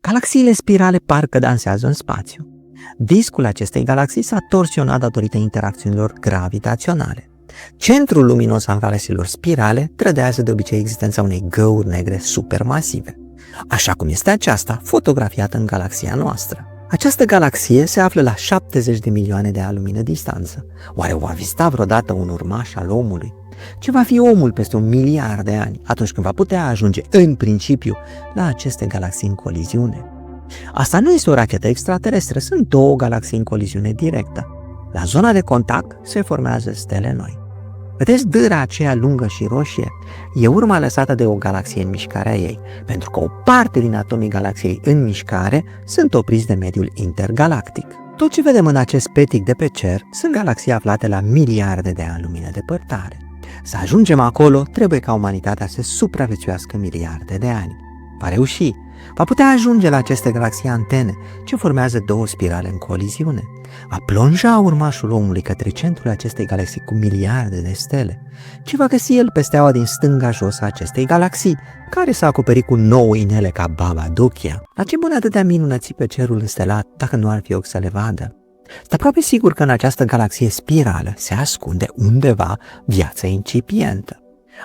Galaxiile spirale parcă dansează în spațiu. Discul acestei galaxii s-a torsionat datorită interacțiunilor gravitaționale. Centrul luminos al galaxiilor spirale trădează de obicei existența unei găuri negre supermasive, așa cum este aceasta fotografiată în galaxia noastră. Această galaxie se află la 70 de milioane de ani lumină distanță. Oare va vizita vreodată un urmaș al omului? Ce va fi omul peste 1 miliard de ani, atunci când va putea ajunge, în principiu, la aceste galaxii în coliziune? Asta nu este o rachetă extraterestră, sunt două galaxii în coliziune directă. La zona de contact se formează stele noi. Vedeți dâra aceea lungă și roșie? E urma lăsată de o galaxie în mișcarea ei, pentru că o parte din atomii galaxiei în mișcare sunt opriți de mediul intergalactic. Tot ce vedem în acest petic de pe cer sunt galaxii aflate la miliarde de ani lumină depărtare. Să ajungem acolo, trebuie ca umanitatea să supraviețuiască miliarde de ani. Va reuși, va putea ajunge la aceste galaxii antene, ce formează două spirale în coliziune. Va plonja urmașul omului către centrul acestei galaxii cu miliarde de stele. Ce va găsi el pe steaua din stânga jos a acestei galaxii, care s-a acoperit cu 9 inele ca Baba Duchia? La ce bun atâtea minunății pe cerul înstelat, dacă nu ar fi ochi să le vadă? Sunt aproape sigur că în această galaxie spirală se ascunde undeva viața incipientă.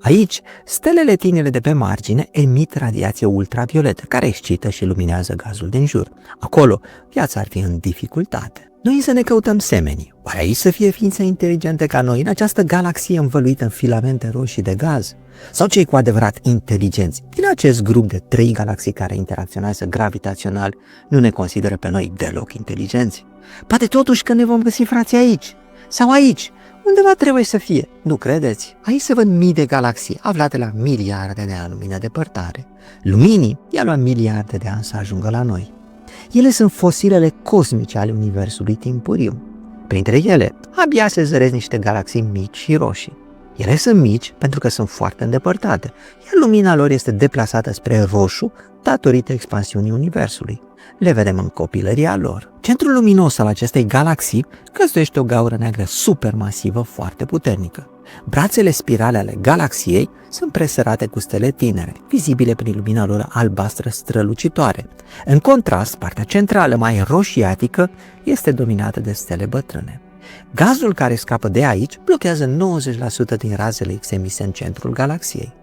Aici, stelele tinere de pe margine emit radiație ultravioletă, care excită și luminează gazul din jur. Acolo, viața ar fi în dificultate. Noi să ne căutăm semenii. Oare aici să fie ființe inteligente ca noi, în această galaxie învăluită în filamente roșii de gaz? Sau cei cu adevărat inteligenți din acest grup de 3 galaxii care interacționează gravitațional nu ne consideră pe noi deloc inteligenți? Poate totuși că ne vom găsi frații aici sau aici, undeva trebuie să fie, nu credeți? Aici se văd mii de galaxii aflate la miliarde de ani lumină depărtare. Luminii i-a luat miliarde de ani să ajungă la noi. Ele sunt fosilele cosmice ale universului timpuriu. Printre ele, abia se zăresc niște galaxii mici și roșii. Ele sunt mici pentru că sunt foarte îndepărtate, iar lumina lor este deplasată spre roșu datorită expansiunii universului. Le vedem în copilăria lor. Centrul luminos al acestei galaxii găzduiește o gaură neagră supermasivă foarte puternică. Brațele spirale ale galaxiei sunt presărate cu stele tinere, vizibile prin lumina lor albastră strălucitoare. În contrast, partea centrală, mai roșiatică, este dominată de stele bătrâne. Gazul care scapă de aici blochează 90% din razele X emise în centrul galaxiei.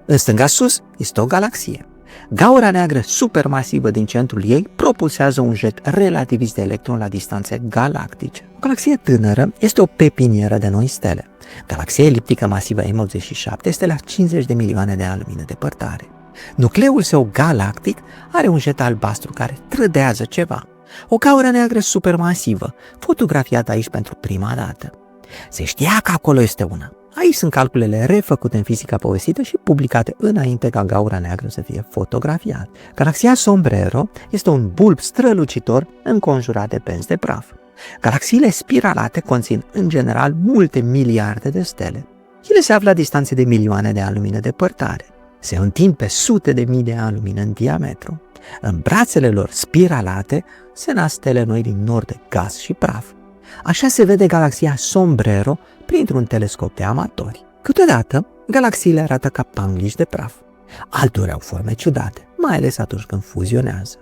În stânga sus este o galaxie. Gaura neagră supermasivă din centrul ei propulsează un jet relativist de electroni la distanțe galactice. O galaxie tânără este o pepinieră de noi stele. Galaxia eliptică masivă M87 este la 50 de milioane de ani lumină depărtare. Nucleul său galactic are un jet albastru care trădează ceva. O gaură neagră supermasivă, fotografiată aici pentru prima dată. Se știa că acolo este una. Aici sunt calculele refăcute în fizica povestită și publicate înainte ca gaura neagră să fie fotografiată. Galaxia Sombrero este un bulb strălucitor înconjurat de benzi de praf. Galaxiile spiralate conțin, în general, multe miliarde de stele. Ele se află la distanțe de milioane de ani lumină depărtare. Se întind pe sute de mii de ani lumină în diametru. În brațele lor spiralate se nasc stele noi din nor de gaz și praf. Așa se vede galaxia Sombrero printr-un telescop de amatori. Câteodată, galaxiile arată ca pangliși de praf. Alteori au forme ciudate, mai ales atunci când fuzionează.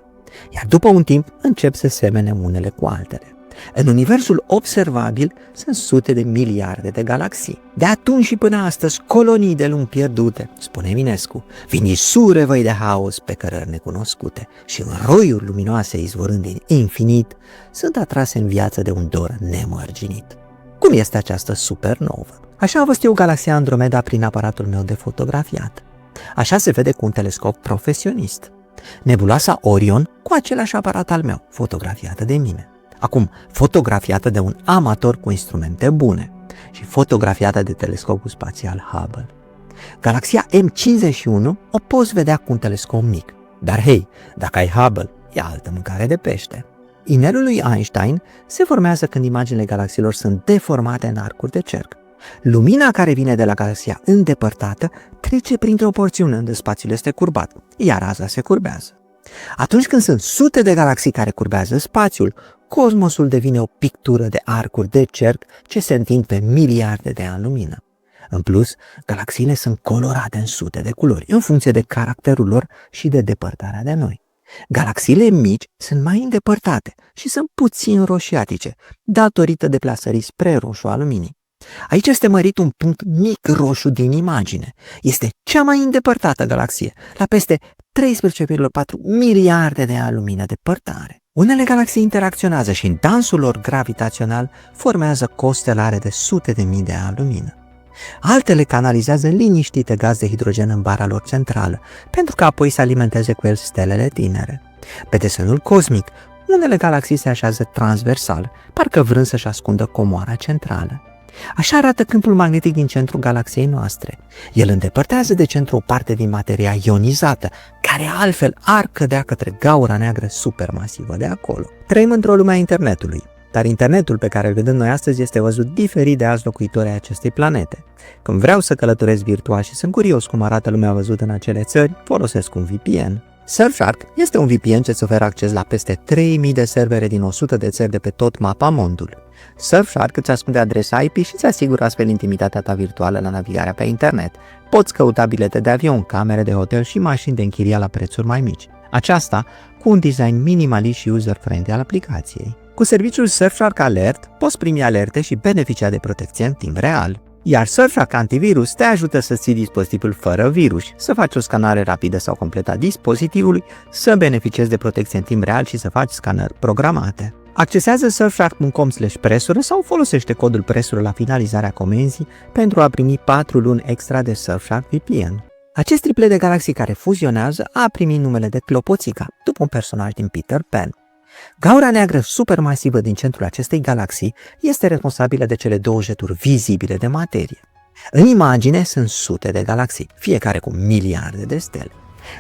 Iar după un timp încep să semene unele cu altele. În universul observabil sunt sute de miliarde de galaxii. De atunci și până astăzi, colonii de lumi pierdute, spune Eminescu, vin isure văi de haos pe cărări necunoscute și în roiuri luminoase izvorând din infinit, sunt atrase în viață de un dor nemărginit. Cum este această supernovă? Așa a văzut eu galaxia Andromeda prin aparatul meu de fotografiat. Așa se vede cu un telescop profesionist. Nebuloasa Orion cu același aparat al meu, fotografiată de mine. Acum, fotografiată de un amator cu instrumente bune și fotografiată de telescopul spațial Hubble. Galaxia M51 o poți vedea cu un telescop mic, dar hei, dacă ai Hubble, e altă mâncare de pește. Inelul lui Einstein se formează când imaginile galaxiilor sunt deformate în arcuri de cerc. Lumina care vine de la galaxia îndepărtată trece printr-o porțiune unde spațiul este curbat, iar raza se curbează. Atunci când sunt sute de galaxii care curbează spațiul, cosmosul devine o pictură de arcuri de cerc ce se întind pe miliarde de ani lumină. În plus, galaxiile sunt colorate în sute de culori, în funcție de caracterul lor și de depărtarea de noi. Galaxiile mici sunt mai îndepărtate și sunt puțin roșiatice, datorită deplasării spre roșu al luminii. Aici este mărit un punct mic roșu din imagine. Este cea mai îndepărtată galaxie, la peste 13,4 miliarde de ani lumină depărtare. Unele galaxii interacționează și în dansul lor gravitațional formează costelare de sute de mii de ani lumină. Altele canalizează liniștite gaz de hidrogen în bara lor centrală, pentru că apoi să alimenteze cu el stelele tinere. Pe desenul cosmic, unele galaxii se așează transversal, parcă vrând să-și ascundă comoara centrală. Așa arată câmpul magnetic din centrul galaxiei noastre. El îndepărtează de centru o parte din materia ionizată, care altfel ar cădea către gaura neagră supermasivă de acolo. Trăim într-o lume a internetului, dar internetul pe care îl vedem noi astăzi este văzut diferit de alți locuitori ai acestei planete. Când vreau să călătoresc virtual și sunt curios cum arată lumea văzută în acele țări, folosesc un VPN. Surfshark este un VPN ce îți oferă acces la peste 3000 de servere din 100 de țări de pe tot mapamondul. Surfshark îți ascunde adresa IP și îți asigură astfel intimitatea ta virtuală la navigarea pe internet. Poți căuta bilete de avion, camere de hotel și mașini de închiriat la prețuri mai mici. Aceasta cu un design minimalist și user-friendly al aplicației. Cu serviciul Surfshark Alert poți primi alerte și beneficia de protecție în timp real. Iar Surfshark Antivirus te ajută să ții dispozitivul fără virus, să faci o scanare rapidă sau completă a dispozitivului, să beneficiezi de protecție în timp real și să faci scanări programate. Accesează surfshark.com/presură sau folosește codul presură la finalizarea comenzii pentru a primi 4 luni extra de Surfshark VPN. Acest triplet de galaxii care fuzionează a primit numele de Clopoțica, după un personaj din Peter Pan. Gaura neagră supermasivă din centrul acestei galaxii este responsabilă de cele două jeturi vizibile de materie. În imagine sunt sute de galaxii, fiecare cu miliarde de stele.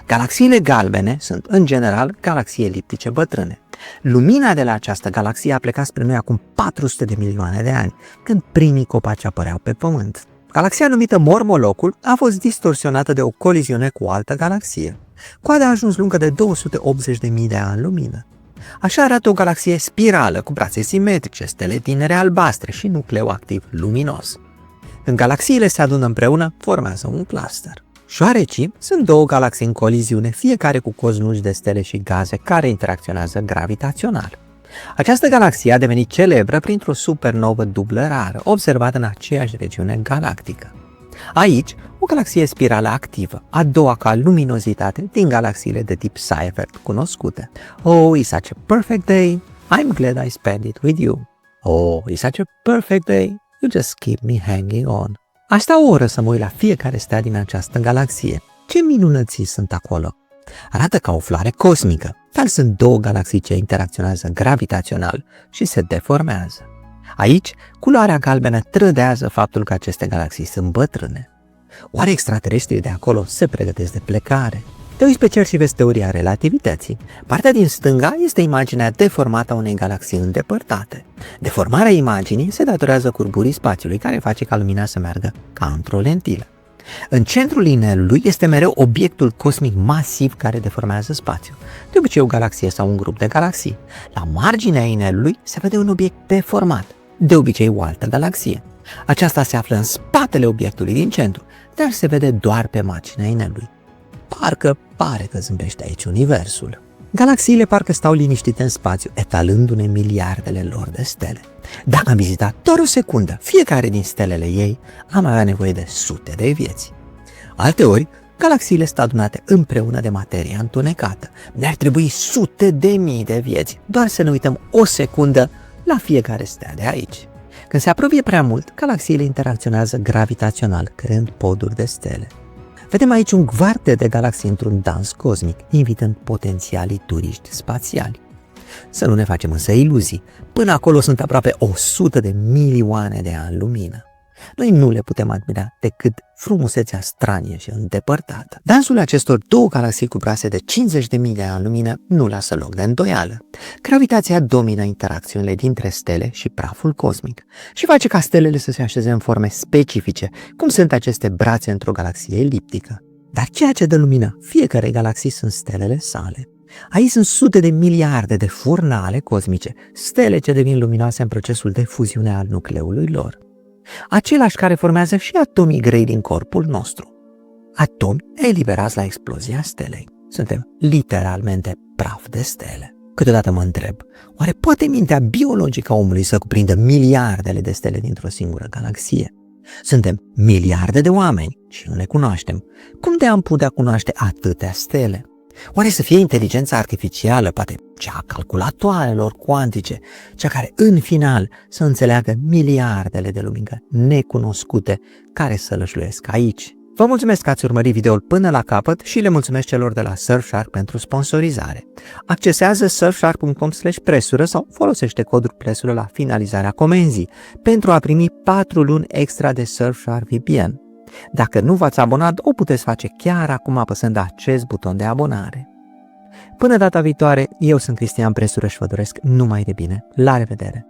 Galaxiile galbene sunt, în general, galaxii eliptice bătrâne. Lumina de la această galaxie a plecat spre noi acum 400 de milioane de ani, când primii copaci apăreau pe Pământ. Galaxia numită Mormolocul a fost distorsionată de o coliziune cu o altă galaxie. Coada a ajuns lungă de 280.000 de ani lumină. Așa arată o galaxie spirală, cu brațe simetrice, stele tinere albastre și nucleu activ luminos. Când galaxiile se adună împreună, formează un cluster. Șoarecii sunt două galaxii în coliziune, fiecare cu coznuși de stele și gaze care interacționează gravitațional. Această galaxie a devenit celebră printr-o supernovă dublă rară, observată în aceeași regiune galactică. Aici, o galaxie spirală activă, a doua ca luminozitate din galaxiile de tip Seyfert cunoscute. Oh, it's such a perfect day. I'm glad I spent it with you. Oh, it's such a perfect day. You just keep me hanging on. Aș sta o oră să mă uit la fiecare stea din această galaxie. Ce minunății sunt acolo! Arată ca o floare cosmică, dar sunt două galaxii ce interacționează gravitațional și se deformează. Aici, culoarea galbenă trădează faptul că aceste galaxii sunt bătrâne. Oare extraterestrii de acolo se pregătesc de plecare? Te uiți pe cer și vezi teoria relativității. Partea din stânga este imaginea deformată a unei galaxii îndepărtate. Deformarea imaginii se datorează curburii spațiului, care face ca lumina să meargă ca într-o lentilă. În centrul inelului este mereu obiectul cosmic masiv care deformează spațiul, de obicei o galaxie sau un grup de galaxii. La marginea inelului se vede un obiect deformat, de obicei o altă galaxie. Aceasta se află în spatele obiectului din centru, dar se vede doar pe marginea inelului. Parcă pare că zâmbește aici universul. Galaxiile parcă stau liniștite în spațiu, etalându-ne miliardele lor de stele. Dacă am vizitat doar o secundă fiecare din stelele ei, am avea nevoie de sute de vieți. Alteori, galaxiile stau adunate împreună de materie întunecată. Ne-ar trebui sute de mii de vieți, doar să ne uităm o secundă la fiecare stea de aici. Când se apropie prea mult, galaxiile interacționează gravitațional, creând poduri de stele. Vedem aici un quartet de galaxii într-un dans cosmic, invitând potențialii turiști spațiali. Să nu ne facem însă iluzii, până acolo sunt aproape 100 de milioane de ani lumină. Noi nu le putem admira decât frumusețea stranie și îndepărtată. Dansul acestor două galaxii cu brase de 50.000 de ani lumină nu lasă loc de îndoială. Gravitația domină interacțiunile dintre stele și praful cosmic și face ca stelele să se așeze în forme specifice, cum sunt aceste brațe într-o galaxie eliptică. Dar ceea ce dă lumină fiecare galaxie sunt stelele sale. Aici sunt sute de miliarde de furnale cosmice, stele ce devin luminoase în procesul de fuziune al nucleului lor. Același care formează și atomii grei din corpul nostru. Atomi eliberați la explozia stelei. Suntem literalmente praf de stele. Câteodată mă întreb, oare poate mintea biologică a omului să cuprindă miliardele de stele dintr-o singură galaxie? Suntem miliarde de oameni și nu le cunoaștem. Cum de am putea cunoaște atâtea stele? Oare să fie inteligența artificială, poate cea a calculatoarelor cuantice, cea care în final să înțeleagă miliardele de lumini necunoscute care sălășluiesc aici? Vă mulțumesc că ați urmărit videoul până la capăt și le mulțumesc celor de la Surfshark pentru sponsorizare. Accesează surfshark.com/presură sau folosește codul presură la finalizarea comenzii pentru a primi 4 luni extra de Surfshark VPN. Dacă nu v-ați abonat, o puteți face chiar acum apăsând acest buton de abonare. Până data viitoare, eu sunt Cristian Presură și vă doresc numai de bine. La revedere!